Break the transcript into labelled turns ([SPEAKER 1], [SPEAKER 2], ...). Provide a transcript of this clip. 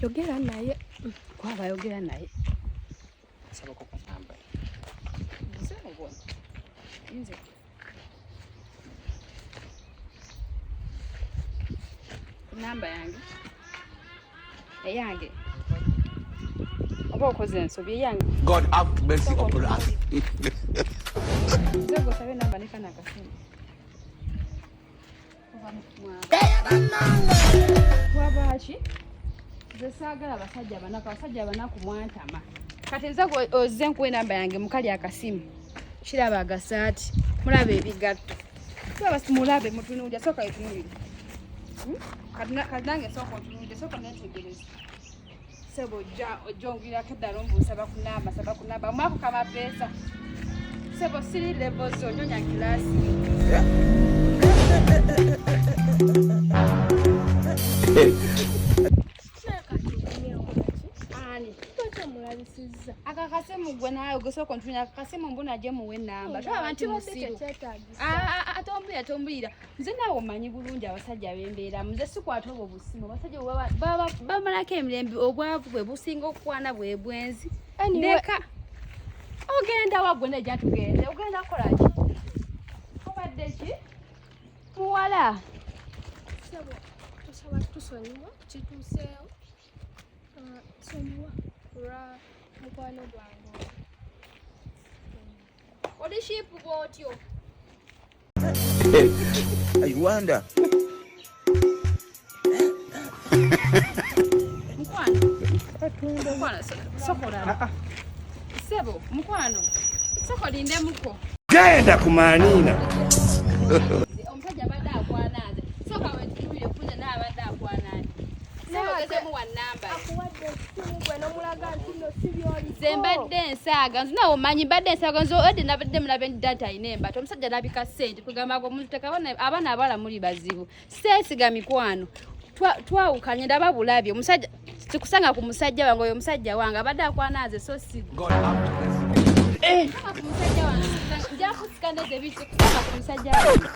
[SPEAKER 1] Yogera naye.
[SPEAKER 2] Kwaba yogera naye.
[SPEAKER 3] Saba ko namba.
[SPEAKER 2] Nzero bwana. Nze. Namba yange. Eyange. Oba okoze ensobi yange.
[SPEAKER 3] God have mercy upon us.
[SPEAKER 2] Nzego sabe namba nikana kasimu. Wabachi. Zesaagala abasajja banaku mwantama. Kati nza ozze nkuwe namba yange mukali akasimu. Kiraba agasaati. Mulabe ebigatto. Baba simulabe mutunuulya soka etunuulya. Kati nange soka otunuulya soka netegereza. Sebo ojongera keddala ombusaba ku namba. Mwako kama pesa. Sebo siri level zo nyonya kilasi. Akakasimu gwe naye ogesoka ontunya akakasimu mbona aje muwe namba. Twa abantu musiru. Atombira. Nze nawe omanyi bulungi abasajja b'embeera. Nze sikwata obwo busimu. Abasajja bamalako emirembe obwavu bwe businga okukwana bwe bwenzi. Ndeka. Ogenda wagwe nejja tugende. Ogenda kola ki? Obadde ki? Muwala.
[SPEAKER 1] Sebo, tusaba tusonyiwa kituuseewo. Sonyiwa lwa mukwano gwange. Oli shipu bw'otyo.
[SPEAKER 3] I wonder.
[SPEAKER 2] Mukwano, sokola. Sebo, mukwano. Sokolinde muko.
[SPEAKER 3] Genda kumanina.
[SPEAKER 2] Omusajja abadde akwananze. Soka wetutuye kunya n'abadde akwananze. Sebo gezemu wa namba.
[SPEAKER 1] Akuwadde esimu gwe n'omulaga nti nno si by'oli.
[SPEAKER 2] Nze mbadde ensaaga. Nze nawe omanyi mbadde ensaaga. Nze odde nabadde mulabe data alina embata. Omusajja n'abika ssente. Kugamba ngo omuntu tekabona abaana abala muli bazibu. Seesiga mikwano. Twawukanye ndaba bulabi. Omusajja sikusanga ku musajja wange oyo omusajja wange abadde akwananze so si.
[SPEAKER 3] God have mercy.
[SPEAKER 2] Ku musajja wange. Nja kusikana ze bitu kusanga ku musajja wange.